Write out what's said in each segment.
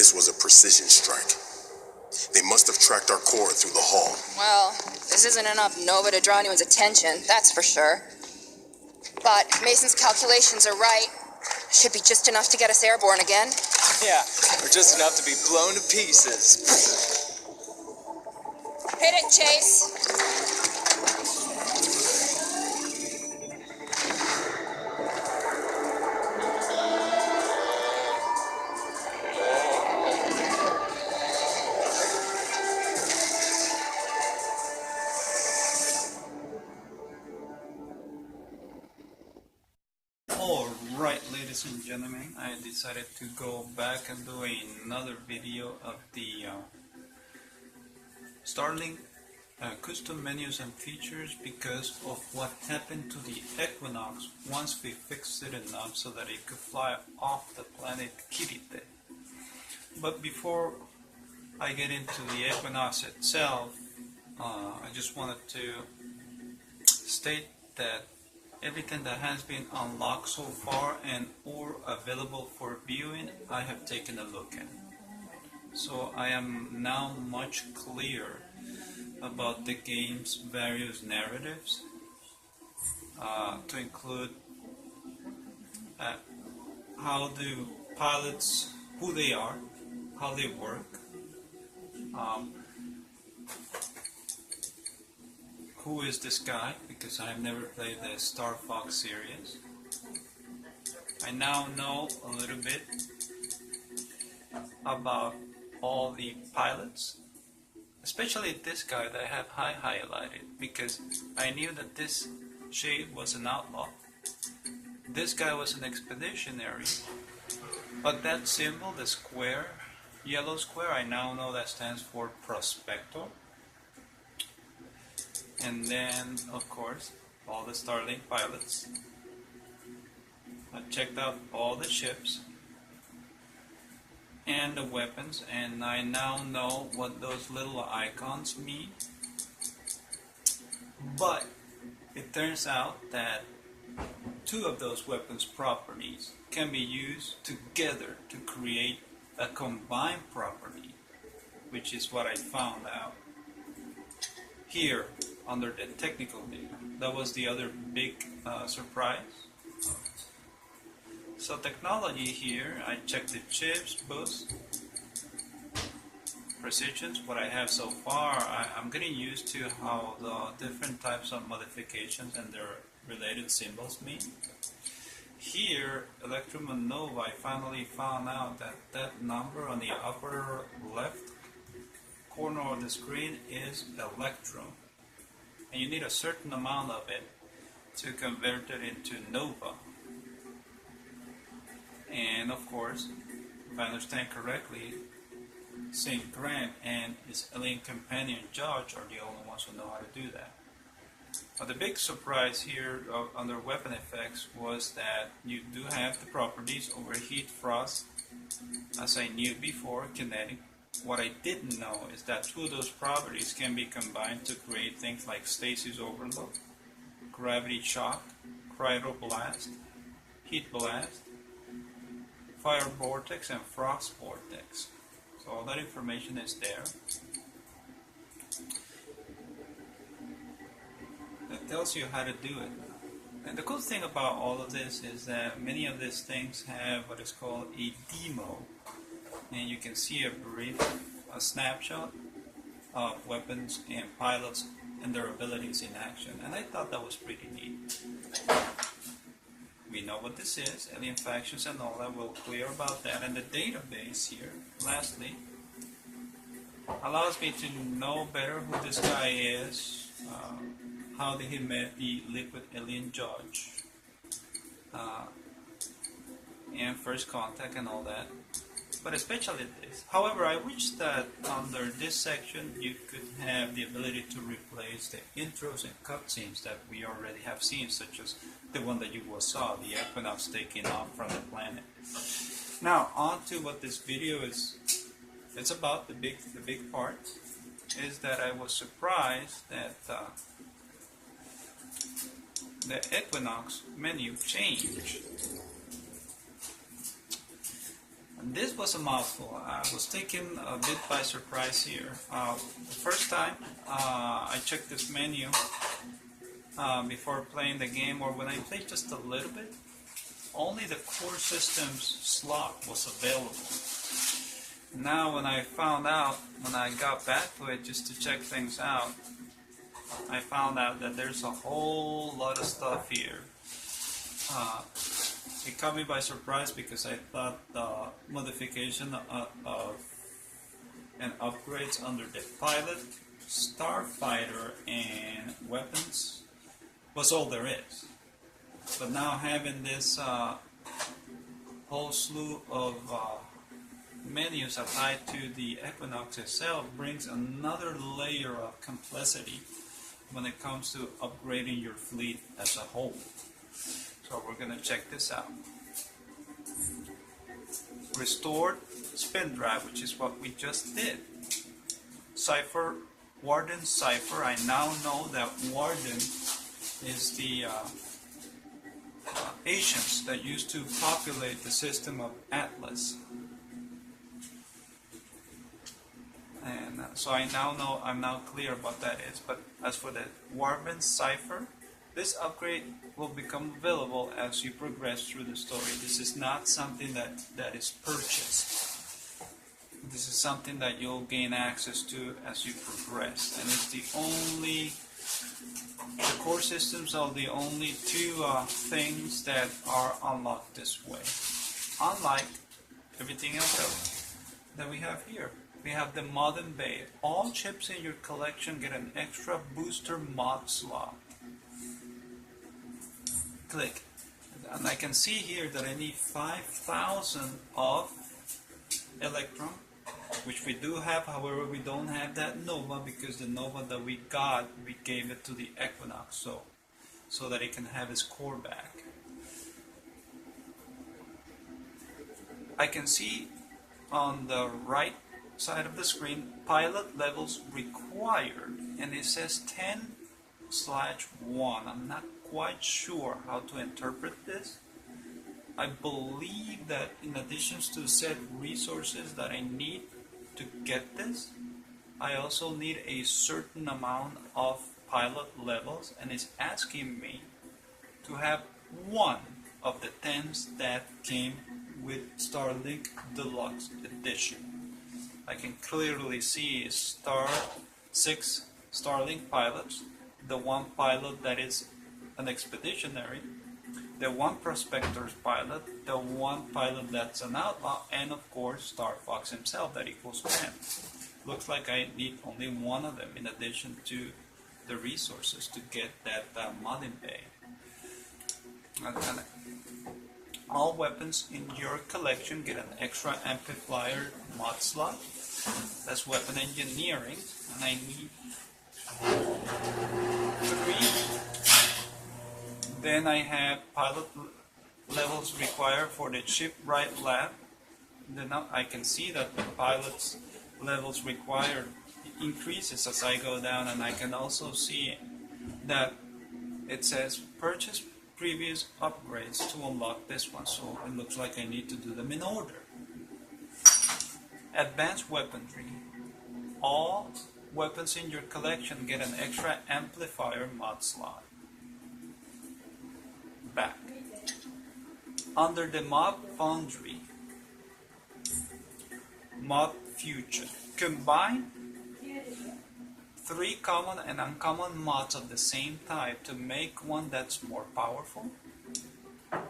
this was a precision strike. They must have tracked our core through the hull. Well, this isn't enough Nova to draw anyone's attention, that's for sure. But if Mason's calculations are right, should be just enough to get us airborne again. Yeah, or just enough to be blown to pieces. Hit it, Chase. Alright, ladies and gentlemen, I decided to go back and do another video of the Starlink custom menus and features because of what happened to the Equinox once we fixed it enough so that it could fly off the planet Kirite. But before I get into the Equinox itself, I just wanted to state that everything that has been unlocked so far and or available for viewing, I have taken a look at. So I am now much clearer about the game's various narratives, to include how do pilots, who they are, how they work, who is this guy, because I have never played the Star Fox series. I now know a little bit about all the pilots, especially this guy that I have highlighted, because I knew that this shade was an outlaw, this guy was an expeditionary, but that symbol, the square, yellow square, I now know that stands for Prospector. And then, of course, all the Starlink pilots. I checked out all the ships and the weapons, and I now know what those little icons mean. But it turns out that two of those weapons properties can be used together to create a combined property, which is what I found out here under the technical data. That was the other big surprise. So technology here, I checked the chips, boost, precisions, what I have so far. I'm getting used to how the different types of modifications and their related symbols mean. Here, Electrum and Nova, I finally found out that that number on the upper left corner of the screen is Electrum. And you need a certain amount of it to convert it into Nova. And of course, if I understand correctly, St. Grant and his alien companion Judge are the only ones who know how to do that. But the big surprise here under weapon effects was that you do have the properties overheat, frost, as I knew before, kinetic. What I didn't know is that two of those properties can be combined to create things like stasis overload, gravity shock, cryoblast, heat blast, fire vortex, and frost vortex. So all that information is there. That tells you how to do it. And the cool thing about all of this is that many of these things have what is called a demo. And you can see a snapshot of weapons and pilots and their abilities in action. And I thought that was pretty neat. We know what this is, alien factions and all that. We'll clear about that. And the database here, lastly, allows me to know better who this guy is, how did he met the liquid alien judge, and first contact and all that. But especially this. However, I wish that under this section you could have the ability to replace the intros and cutscenes that we already have seen, such as the one that you saw, the Equinox taking off from the planet. Now, on to what this video is. It's about the big part is that I was surprised that the Equinox menu changed. And this was a mouthful. I was taken a bit by surprise here. The first time I checked this menu before playing the game, or when I played just a little bit, only the core systems slot was available. Now when I found out, when I got back to it just to check things out, I found out that there's a whole lot of stuff here. It caught me by surprise because I thought the modification and upgrades under the pilot, starfighter, and weapons was all there is. But now having this whole slew of menus applied to the Equinox itself brings another layer of complexity when it comes to upgrading your fleet as a whole. So we're going to check this out. Restored spin drive, which is what we just did. Cipher, Warden Cipher. I now know that Warden is the agents that used to populate the system of Atlas. And so I now know, I'm now clear what that is. But as for the Warden Cipher, this upgrade will become available as you progress through the story. This is not something that is purchased. This is something that you'll gain access to as you progress. And it's the core systems are the only two things that are unlocked this way. Unlike everything else that we have here. We have the modern bay. All chips in your collection get an extra booster mod slot. Click. And I can see here that I need 5,000 of Electrum, which we do have. However, we don't have that Nova because the Nova that we got, we gave it to the Equinox so that it can have its core back. I can see on the right side of the screen pilot levels required, and it says 10/1. I'm not quite sure how to interpret this. I believe that in addition to set resources that I need to get this, I also need a certain amount of pilot levels, and it's asking me to have one of the 10s that came with Starlink Deluxe Edition. I can clearly see Star 6 Starlink pilots, the one pilot that is an expeditionary, the one prospector's pilot, the one pilot that's an outlaw, and of course Star Fox himself that equals 10. Looks like I need only one of them in addition to the resources to get that modding bay. And all weapons in your collection get an extra amplifier mod slot. That's weapon engineering, and I need 3. Then I have pilot levels required for the shipwright lab. Then I can see that the pilot's levels required increases as I go down, and I can also see that it says purchase previous upgrades to unlock this one, so it looks like I need to do them in order. Advanced weaponry. All weapons in your collection get an extra amplifier mod slot. Back. Under the mod foundry, mod fusion. Combine 3 common and uncommon mods of the same type to make one that's more powerful.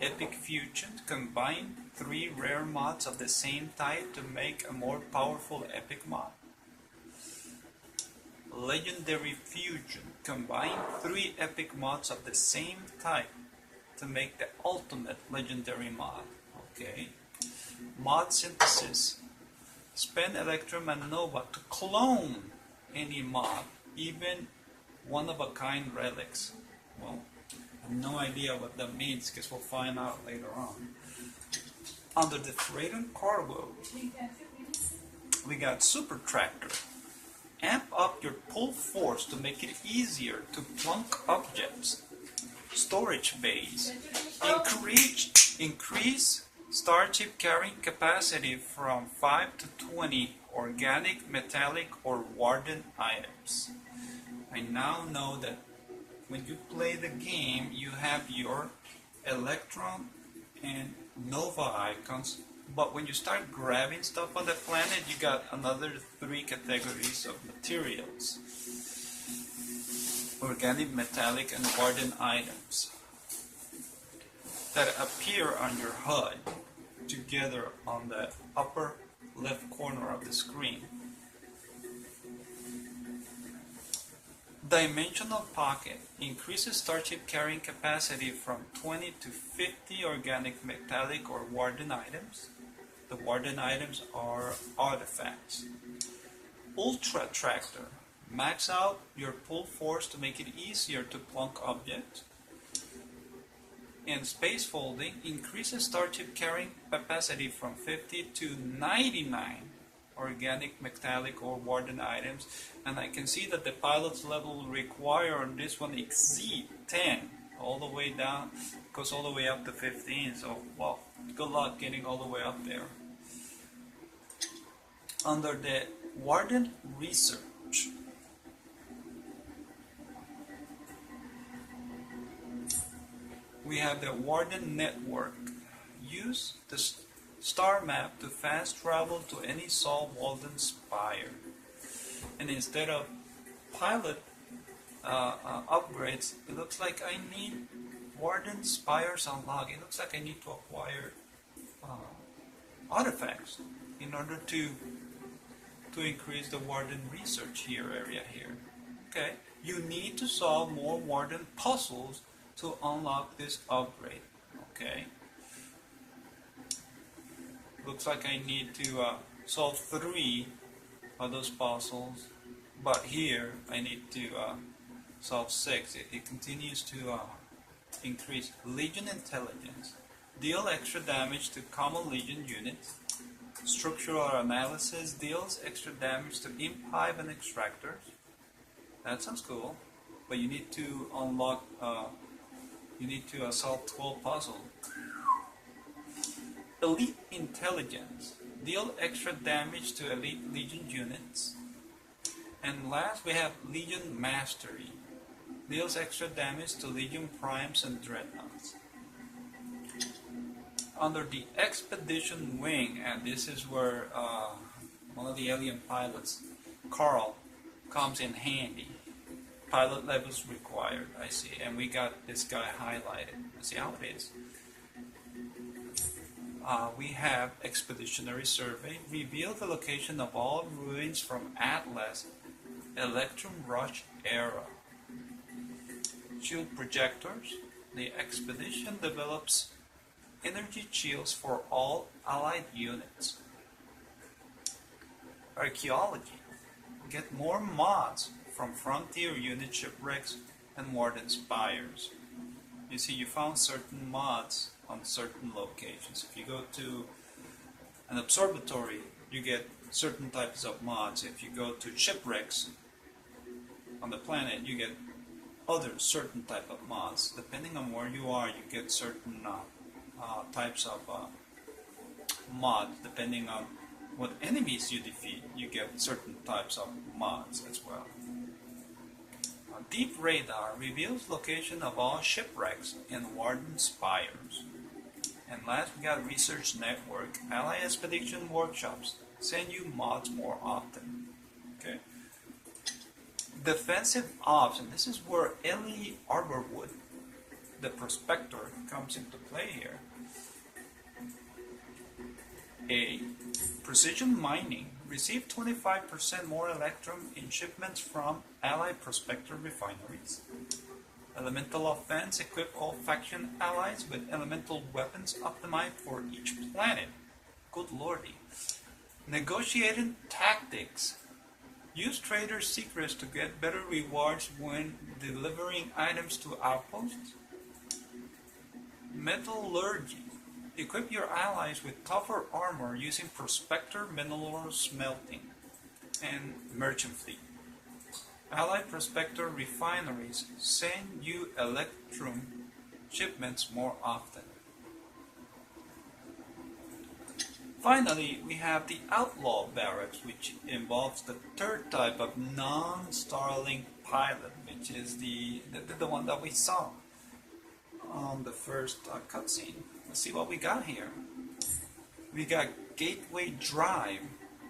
Epic Fusion. Combine 3 rare mods of the same type to make a more powerful epic mod. Legendary Fusion. Combine 3 epic mods of the same type to make the ultimate legendary mod. Okay. Mod Synthesis. Spend Electrum and Nova to clone any mod, even one-of-a-kind relics. Well, I have no idea what that means because we'll find out later on. Under the freight and cargo, we got Super Tractor. Amp up your pull force to make it easier to plunk objects. Storage bays. Increase Starship carrying capacity from 5 to 20 organic, metallic, or warden items. I now know that when you play the game, you have your Electron and Nova icons, but when you start grabbing stuff on the planet, you got another 3 categories of materials. Organic, metallic, and warden items that appear on your HUD together on the upper left corner of the screen. Dimensional Pocket increases Starship carrying capacity from 20 to 50 organic, metallic, or warden items. The warden items are artifacts. Ultra Tractor. Max out your pull force to make it easier to plunk objects. And Space Folding increases Starship carrying capacity from 50 to 99 organic, metallic, or warden items. And I can see that the pilot's level require on this one exceed 10 all the way down, goes all the way up to 15. So, well, good luck getting all the way up there. Under the Warden Research, we have the Warden Network. Use the star map to fast travel to any Sol Walden Spire. And instead of pilot upgrades, it looks like I need Warden Spires unlocked. It looks like I need to acquire artifacts in order to increase the Warden Research area here. Okay, you need to solve more Warden puzzles to unlock this upgrade. Okay, looks like I need to solve 3 of those puzzles, but here I need to solve 6. It continues to increase Legion Intelligence. Deal extra damage to common Legion units. Structural Analysis deals extra damage to Imp Hive and Extractors. That sounds cool, but you need to unlock, solve 12 puzzles. Elite Intelligence. Deal extra damage to Elite Legion units. And last we have Legion Mastery. Deals extra damage to Legion Primes and Dreadnoughts. Under the Expedition Wing, and this is where one of the alien pilots, Carl, comes in handy. Pilot levels required, I see. And we got this guy highlighted. Let's see how it is. We have Expeditionary Survey. Reveal the location of all ruins from Atlas Electrum Rush era. Shield Projectors. The expedition develops energy shields for all allied units. Archaeology. Get more mods from Frontier unit shipwrecks and Warden Spires. You see, you found certain mods on certain locations. If you go to an observatory, you get certain types of mods. If you go to shipwrecks on the planet, you get other certain type of mods. Depending on where you are, you get certain types of mods. Depending on what enemies you defeat, you get certain types of mods as well. Deep Radar reveals location of all shipwrecks and Warden Spires. And last we got Research Network. Ally Expedition Workshops send you mods more often. Okay. Defensive Ops, and this is where Ellie Arborwood, the Prospector, comes into play here. A Precision Mining. Receive 25% more Electrum in shipments from Allied Prospector refineries. Elemental Offense. Equip all faction allies with elemental weapons optimized for each planet. Good lordy. Negotiated Tactics. Use trader secrets to get better rewards when delivering items to outposts. Metallurgy. Equip your allies with tougher armor using Prospector Mineral Smelting. And Merchant Fleet. Allied Prospector refineries send you Electrum shipments more often. finally, we have the Outlaw Barracks, which involves the third type of non-Starlink pilot, which is the one that we saw on the first cutscene. Let's see what we got here. We got Gateway Drive.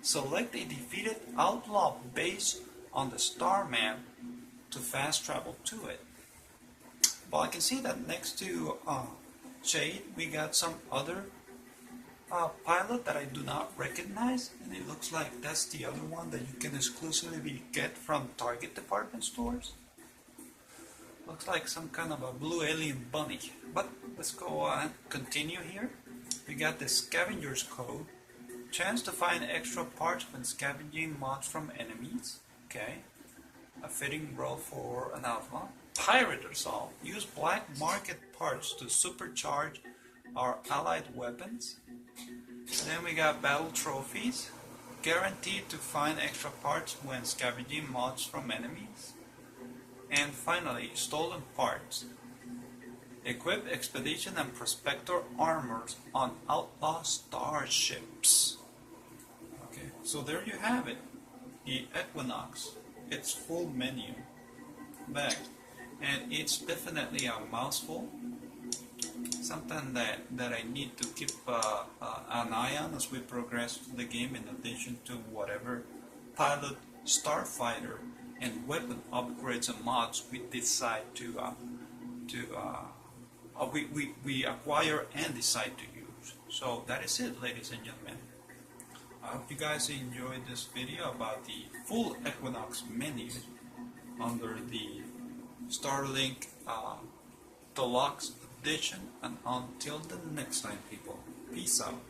Select a defeated outlaw base on the star map to fast travel to it. Well, I can see that next to Shade, we got some other pilot that I do not recognize, and it looks like that's the other one that you can exclusively get from Target department stores. Looks like some kind of a blue alien bunny. But let's go and continue here. We got the Scavenger's Code. Chance to find extra parts when scavenging mods from enemies. Okay. A fitting role for an outlaw. Pirate Assault. Use black market parts to supercharge our allied weapons. Then we got Battle Trophies. Guaranteed to find extra parts when scavenging mods from enemies. And finally, Stolen Parts. Equip Expedition and Prospector armors on outlaw starships. Okay, so there you have it. The Equinox. Its full menu. Back. And it's definitely a mouthful. Something that I need to keep an eye on as we progress through the game, in addition to whatever pilot, starfighter, and weapon upgrades and mods we decide we acquire and decide to use. So that is it, ladies and gentlemen. I hope you guys enjoyed this video about the full Equinox menu under the Starlink Deluxe Edition, and until the next time, people, peace out.